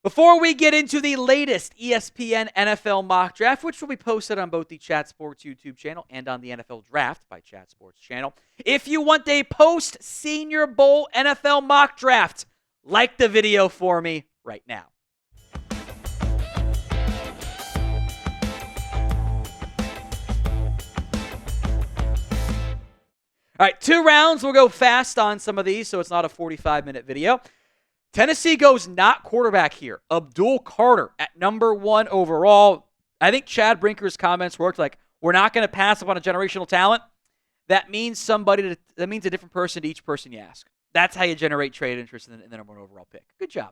Before we get into the latest ESPN NFL Mock Draft, which will be posted on both the Chat Sports YouTube channel and on the NFL Draft by Chat Sports channel, if you want a post-Senior Bowl NFL Mock Draft, like the video for me right now. All right, 2 rounds. We'll go fast on some of these, so it's not a 45-minute video. Tennessee goes not quarterback here. Abdul Carter at number 1 overall. I think Chad Brinker's comments worked like, we're not going to pass up on a generational talent. That means that means a different person to each person you ask. That's how you generate trade interest in the number 1 overall pick. Good job.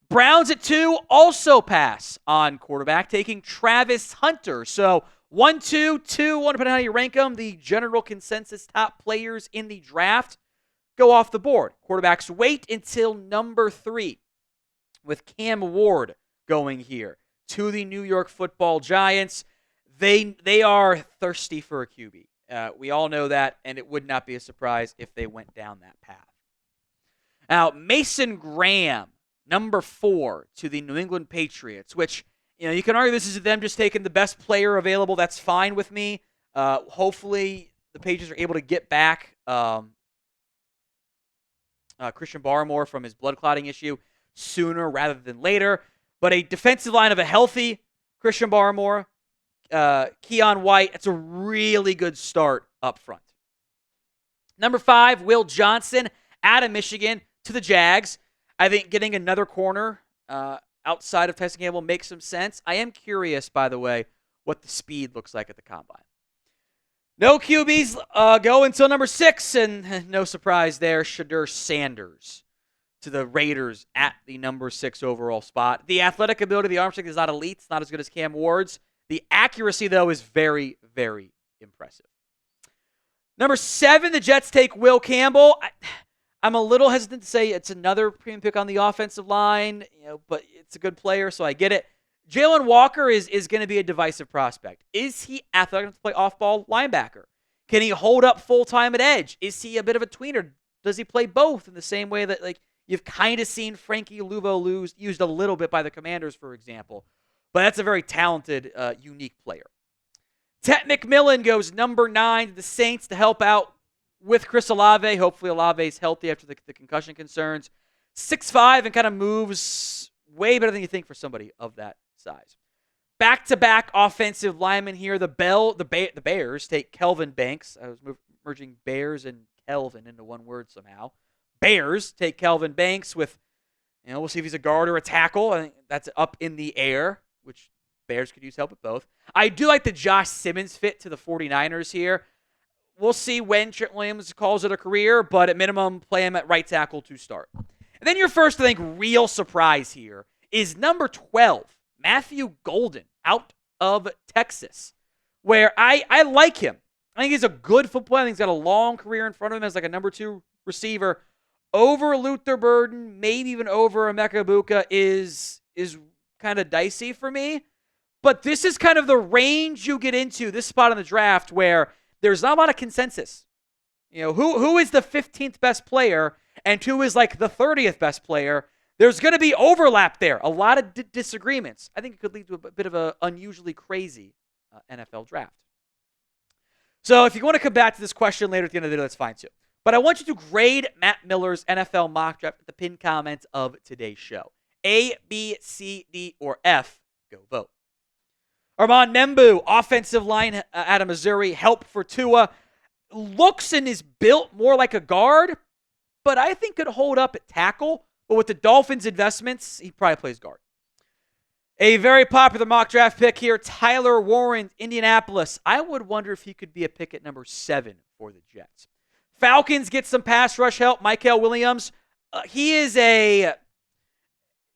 Browns at 2 also pass on quarterback, taking Travis Hunter. So 1, 2, 2, 1, depending on how you rank them, the general consensus top players in the draft go off the board. Quarterbacks wait until number 3 with Cam Ward going here to the New York Football Giants. They are thirsty for a QB. We all know that, and it would not be a surprise if they went down that path. Now, Mason Graham, number 4 to the New England Patriots, which, you can argue this is them just taking the best player available. That's fine with me. Hopefully, the Patriots are able to get back Christian Barmore from his blood clotting issue sooner rather than later. But a defensive line of a healthy Christian Barmore, Keon White, it's a really good start up front. Number 5, Will Johnson out of Michigan to the Jags. I think getting another corner outside of Tyson Campbell makes some sense. I am curious, by the way, what the speed looks like at the combine. No QBs go until number 6, and no surprise there, Shedeur Sanders to the Raiders at the number 6 overall spot. The athletic ability, the arm strength is not elite. It's not as good as Cam Ward's. The accuracy, though, is very, very impressive. Number 7, the Jets take Will Campbell. I'm a little hesitant to say it's another premium pick on the offensive line, but it's a good player, so I get it. Jalon Walker is going to be a divisive prospect. Is he athletic enough to play off-ball linebacker? Can he hold up full-time at edge? Is he a bit of a tweener? Does he play both in the same way that you've kind of seen Frankie Luvo used a little bit by the Commanders, for example? But that's a very talented, unique player. Tet McMillan goes number 9 to the Saints to help out with Chris Olave. Hopefully Olave's healthy after the concussion concerns. 6'5" and kind of moves way better than you think for somebody of that size. Back-to-back offensive linemen here. The Bears take Kelvin Banks. I was merging Bears and Kelvin into one word somehow. Bears take Kelvin Banks with, we'll see if he's a guard or a tackle. I think that's up in the air, which Bears could use help with both. I do like the Josh Simmons fit to the 49ers here. We'll see when Trent Williams calls it a career, but at minimum, play him at right tackle to start. And then your first, I think, real surprise here is number 12, Matthew Golden, out of Texas, where I like him. I think he's a good football player. I think he's got a long career in front of him as like a number 2 receiver. Over Luther Burden, maybe even over Emeka Egbuka is kind of dicey for me. But this is kind of the range you get into, this spot in the draft, where there's not a lot of consensus. Who is the 15th best player and who is like the 30th best player? There's going to be overlap there. A lot of disagreements. I think it could lead to a bit of an unusually crazy NFL draft. So if you want to come back to this question later at the end of the video, that's fine too. But I want you to grade Matt Miller's NFL mock draft at the pinned comments of today's show. A, B, C, D, or F. Go vote. Armand Membu, offensive line out of Missouri, help for Tua. Looks and is built more like a guard, but I think could hold up at tackle. But with the Dolphins' investments, he probably plays guard. A very popular mock draft pick here, Tyler Warren, Indianapolis. I would wonder if he could be a pick at number 7 for the Jets. Falcons get some pass rush help. Michael Williams, he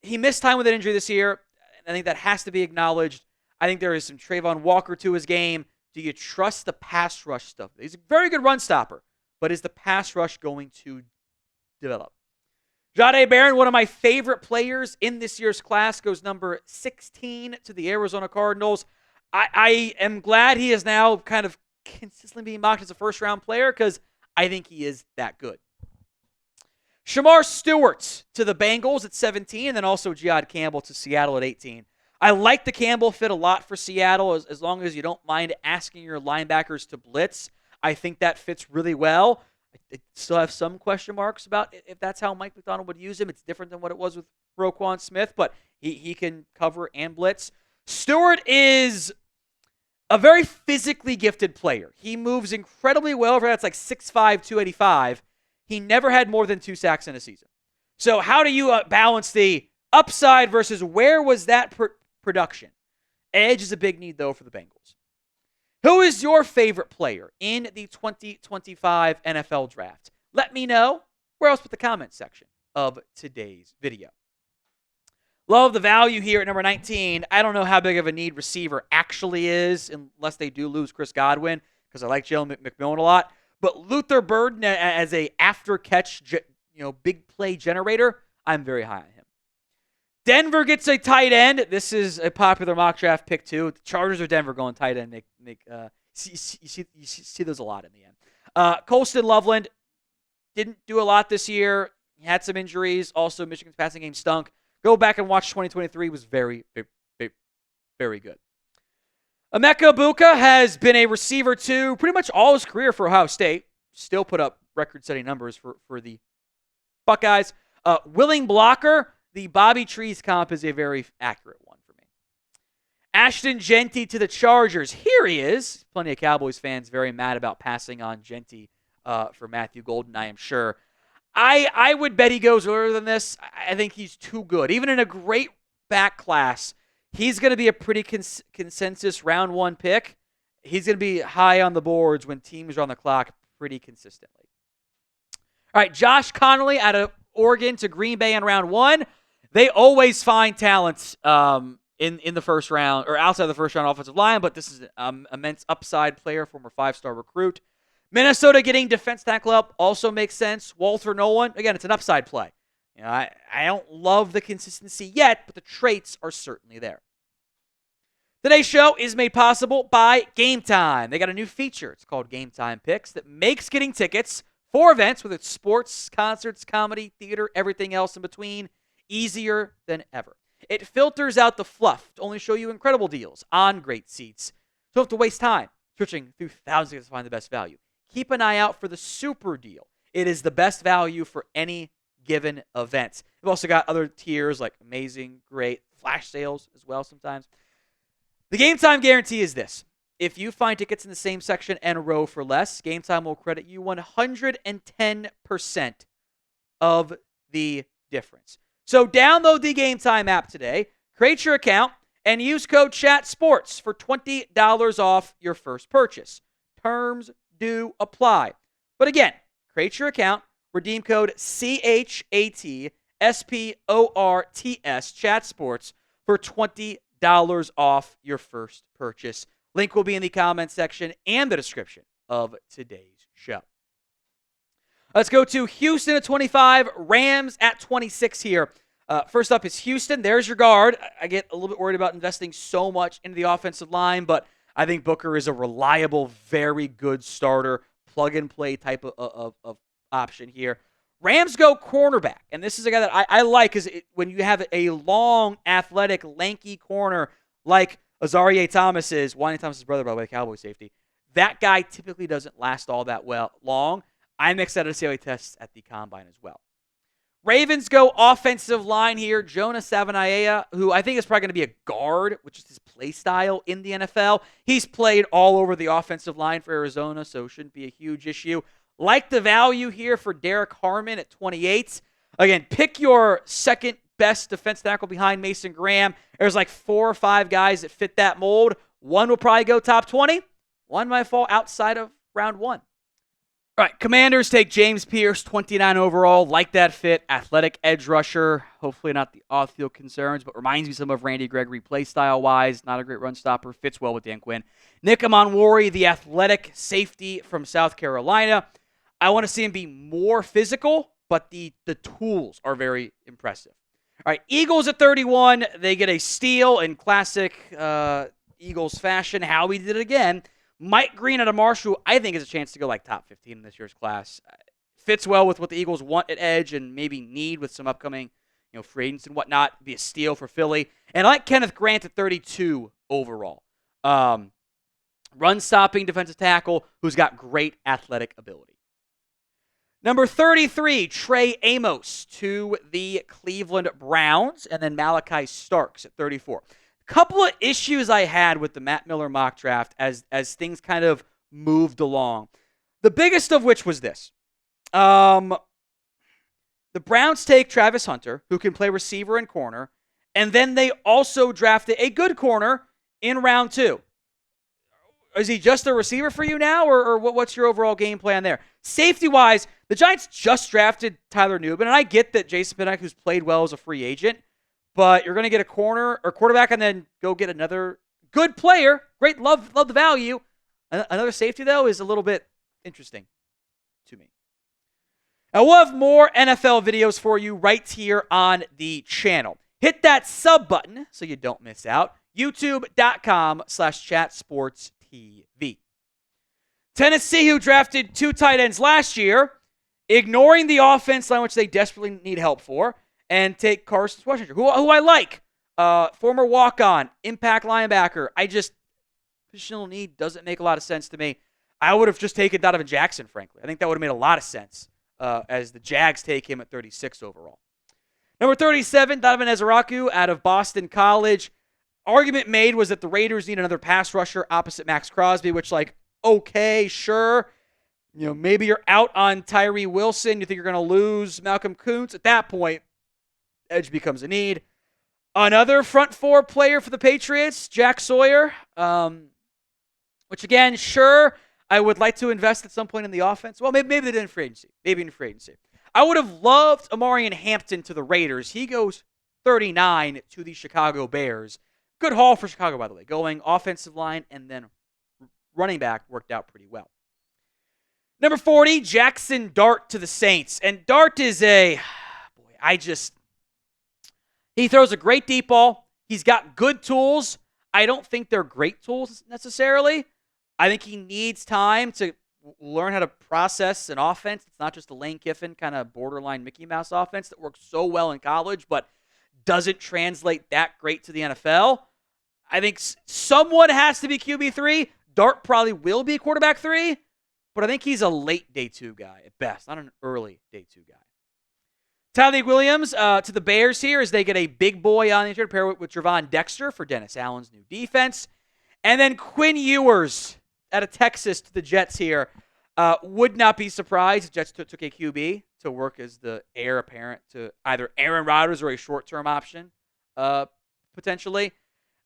missed time with an injury this year. I think that has to be acknowledged. I think there is some Trayvon Walker to his game. Do you trust the pass rush stuff? He's a very good run stopper, but is the pass rush going to develop? Jahdae Barron, one of my favorite players in this year's class, goes number 16 to the Arizona Cardinals. I am glad he is now kind of consistently being mocked as a first-round player because I think he is that good. Shamar Stewart to the Bengals at 17, and then also Jihad Campbell to Seattle at 18. I like the Campbell fit a lot for Seattle as long as you don't mind asking your linebackers to blitz. I think that fits really well. I still have some question marks about if that's how Mike McDonald would use him. It's different than what it was with Roquan Smith, but he can cover and blitz. Stewart is a very physically gifted player. He moves incredibly well. That's like 6'5", 285. He never had more than 2 sacks in a season. So how do you balance the upside versus where was that production? Edge is a big need, though, for the Bengals. Who is your favorite player in the 2025 NFL Draft? Let me know. Where else but the comment section of today's video. Love the value here at number 19. I don't know how big of a need receiver actually is unless they do lose Chris Godwin, because I like Jalon McMillan a lot. But Luther Burden as a after-catch, big play generator, I'm very high on him. Denver gets a tight end. This is a popular mock draft pick too. The Chargers or Denver going tight end. You see those a lot in the end. Colston Loveland didn't do a lot this year. He had some injuries. Also, Michigan's passing game stunk. Go back and watch 2023. It was very, very, very good. Emeka Egbuka has been a receiver too pretty much all his career for Ohio State. Still put up record-setting numbers for the Buckeyes. Willing blocker. The Bobby Trees comp is a very accurate one for me. Ashton Jeanty to the Chargers. Here he is. Plenty of Cowboys fans very mad about passing on Jeanty for Matthew Golden, I am sure. I would bet he goes earlier than this. I think he's too good. Even in a great back class, he's going to be a pretty consensus round 1 pick. He's going to be high on the boards when teams are on the clock pretty consistently. All right, Josh Connolly out of Oregon to Green Bay in round 1. They always find talent in the first round or outside the first round offensive line, but this is an immense upside player, former 5-star recruit. Minnesota getting defense tackle up also makes sense. Walter Nolan, again, it's an upside play. I don't love the consistency yet, but the traits are certainly there. Today's show is made possible by Game Time. They got a new feature. It's called Game Time Picks that makes getting tickets for events, whether it's sports, concerts, comedy, theater, everything else in between, easier than ever. It filters out the fluff to only show you incredible deals on great seats. So you don't have to waste time searching through thousands to find the best value. Keep an eye out for the super deal. It is the best value for any given event. We've also got other tiers like amazing, great, flash sales as well sometimes. The Game Time guarantee is this. If you find tickets in the same section and row for less, Game Time will credit you 110% of the difference. So download the Game Time app today, create your account, and use code CHATSPORTS for $20 off your first purchase. Terms do apply. But again, create your account, redeem code CHATSPORTS, CHATSPORTS, for $20 off your first purchase. Link will be in the comment section and the description of today's show. Let's go to Houston at 25, Rams at 26 here. First up is Houston. There's your guard. I get a little bit worried about investing so much into the offensive line, but I think Booker is a reliable, very good starter, plug-and-play type of option here. Rams go cornerback, and this is a guy that I like because when you have a long, athletic, lanky corner like Azareye'h Thomas is, Wanya Thomas' brother, by the way, Cowboy safety, that guy typically doesn't last all that long. I'm excited to see how he tests at the Combine as well. Ravens go offensive line here. Jonah Savaiinaea, who I think is probably going to be a guard, which is his play style in the NFL. He's played all over the offensive line for Arizona, so shouldn't be a huge issue. Like the value here for Derek Harmon at 28. Again, pick your second best defense tackle behind Mason Graham. There's like 4 or 5 guys that fit that mold. One will probably go top 20. One might fall outside of round 1. All right, Commanders take James Pierce, 29 overall. Like that fit. Athletic edge rusher. Hopefully not the off-field concerns, but reminds me some of Randy Gregory play style-wise. Not a great run stopper. Fits well with Dan Quinn. Nick Amonwori, the athletic safety from South Carolina. I want to see him be more physical, but the tools are very impressive. All right, Eagles at 31. They get a steal in classic Eagles fashion. Howie did it again. Mike Green out of Marshall, I think, has a chance to go like top 15 in this year's class. fits well with what the Eagles want at edge and maybe need with some upcoming, free agents and whatnot. Be a steal for Philly. And I like Kenneth Grant at 32 overall. Run-stopping defensive tackle who's got great athletic ability. Number 33, Trey Amos to the Cleveland Browns, and then Malachi Starks at 34. Couple of issues I had with the Matt Miller mock draft as things kind of moved along. The biggest of which was this. The Browns take Travis Hunter, who can play receiver and corner, and then they also drafted a good corner in round 2. Is he just a receiver for you now, or what's your overall game plan there? Safety-wise, the Giants just drafted Tyler Nubin, and I get that Jason Pinnock, who's played well as a free agent, but you're going to get a corner or quarterback and then go get another good player. Great, love the value. Another safety, though, is a little bit interesting to me. Now, we'll have more NFL videos for you right here on the channel. Hit that sub button so you don't miss out. YouTube.com/chatsportstv. Tennessee, who drafted 2 tight ends last year, ignoring the offense line, which they desperately need help for, and take Carson Schwarzenegger, who I like. Former walk-on, impact linebacker. Positional need doesn't make a lot of sense to me. I would have just taken Donovan Jackson, frankly. I think that would have made a lot of sense as the Jags take him at 36 overall. Number 37, Donovan Ezeraku out of Boston College. Argument made was that the Raiders need another pass rusher opposite Max Crosby, which, okay, sure. Maybe you're out on Tyree Wilson. You think you're going to lose Malcolm Kuntz. At that point, edge becomes a need. Another front 4 player for the Patriots, Jack Sawyer, which, again, sure, I would like to invest at some point in the offense. Well, maybe they did in free agency. I would have loved Amarian Hampton to the Raiders. He goes 39 to the Chicago Bears. Good haul for Chicago, by the way. Going offensive line and then running back worked out pretty well. Number 40, Jackson Dart to the Saints. And Dart is he throws a great deep ball. He's got good tools. I don't think they're great tools necessarily. I think he needs time to learn how to process an offense. It's not just a Lane Kiffin kind of borderline Mickey Mouse offense that works so well in college, but doesn't translate that great to the NFL. I think someone has to be QB3. Dart probably will be quarterback 3, but I think he's a late day 2 guy at best, not an early day 2 guy. Tyleik Williams to the Bears here as they get a big boy on the interior pair with Trevon Dexter for Dennis Allen's new defense. And then Quinn Ewers out of Texas to the Jets here. Would not be surprised if Jets took a QB to work as the heir apparent to either Aaron Rodgers or a short-term option, potentially.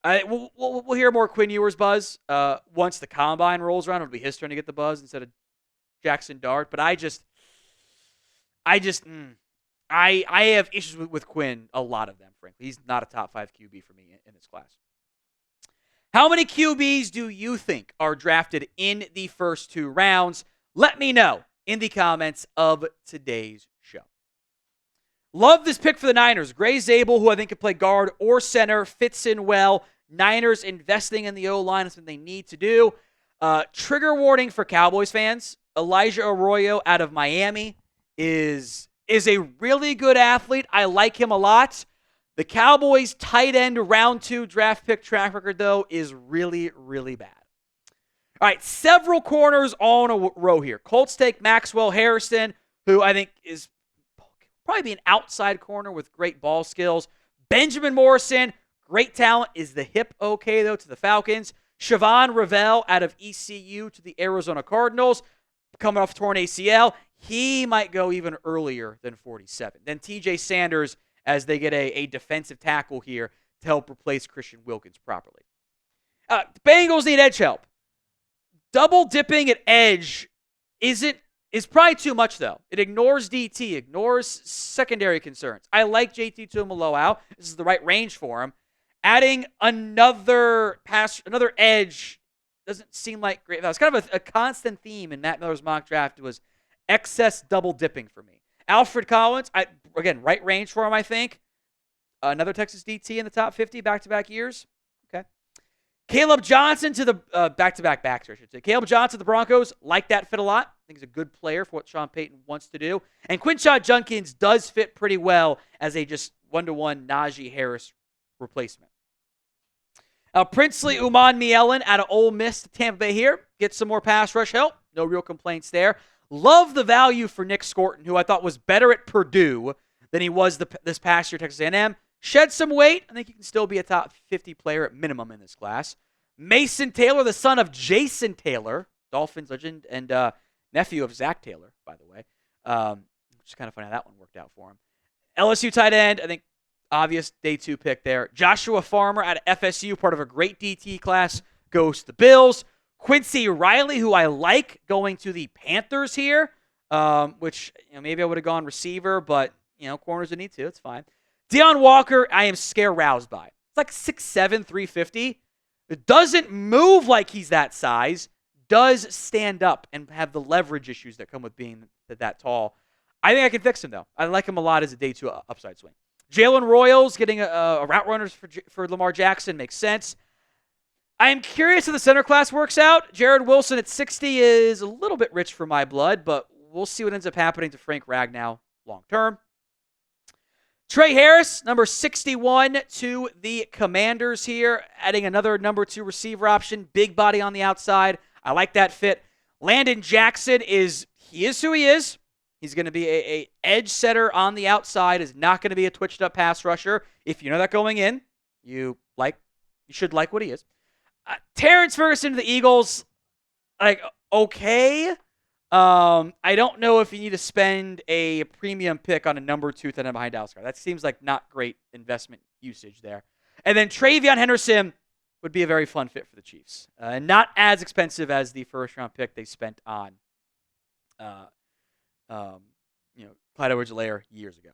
We'll hear more Quinn Ewers buzz once the combine rolls around. It'll be his turn to get the buzz instead of Jackson Dart. But I have issues with Quinn, a lot of them, frankly. He's not a top 5 QB for me in this class. How many QBs do you think are drafted in the first 2 rounds? Let me know in the comments of today's show. Love this pick for the Niners. Gray Zabel, who I think could play guard or center, fits in well. Niners investing in the O-line is something they need to do. Trigger warning for Cowboys fans. Elijah Arroyo out of Miami is a really good athlete. I like him a lot. The Cowboys' tight end round 2 draft pick track record, though, is really, really bad. All right, several corners all in a row here. Colts take Maxwell Harrison, who I think is probably be an outside corner with great ball skills. Benjamin Morrison, great talent. Is the hip okay, though, to the Falcons? Siobhan Ravel out of ECU to the Arizona Cardinals, coming off torn ACL. He might go even earlier than 47. Then TJ Sanders as they get a defensive tackle here to help replace Christian Wilkins properly. The Bengals need edge help. Double dipping at edge is probably too much, though. It ignores DT, ignores secondary concerns. I like JT Tuimoloau. This is the right range for him. Adding another edge doesn't seem like great. That was kind of a constant theme in Matt Miller's mock draft was excess double dipping for me. Alfred Collins, again, right range for him, I think. Another Texas DT in the top 50 back-to-back years. Okay. Caleb Johnson to the back-to-back backs, I should say. Caleb Johnson, the Broncos, like that fit a lot. I think he's a good player for what Sean Payton wants to do. And Quinshon Judkins does fit pretty well as a just one-to-one Najee Harris replacement. Princely Uman Mielen out of Ole Miss to Tampa Bay here. Get some more pass rush help. No real complaints there. Love the value for Nick Scorton, who I thought was better at Purdue than he was this past year at Texas A&M. Shed some weight. I think he can still be a top 50 player at minimum in this class. Mason Taylor, the son of Jason Taylor, Dolphins legend, and nephew of Zach Taylor, by the way. Which is kind of funny how that one worked out for him. LSU tight end, I think obvious day 2 pick there. Joshua Farmer out of FSU, part of a great DT class, goes to the Bills. Quincy Riley, who I like, going to the Panthers here, which maybe I would have gone receiver, but corners would need to. It's fine. Deion Walker, I am scare-roused by. It's like 6'7", 350. It doesn't move like he's that size. Does stand up and have the leverage issues that come with being that tall. I think I can fix him, though. I like him a lot as a day 2 upside swing. Jalen Royals getting a route runners for Lamar Jackson makes sense. I am curious if the center class works out. Jared Wilson at 60 is a little bit rich for my blood, but we'll see what ends up happening to Frank Ragnow long term. Trey Harris, number 61 to the Commanders here, adding another number 2 receiver option, big body on the outside. I like that fit. Landon Jackson is who he is. He's going to be a edge setter on the outside, is not going to be a twitched up pass rusher. If you know that going in, you should like what he is. Terrence Ferguson to the Eagles, okay. I don't know if you need to spend a premium pick on a number 2 tight end behind Dallas Carr. That seems like not great investment usage there. And then Travion Henderson would be a very fun fit for the Chiefs. And not as expensive as the first-round pick they spent on Clyde Edwards-Helaire years ago.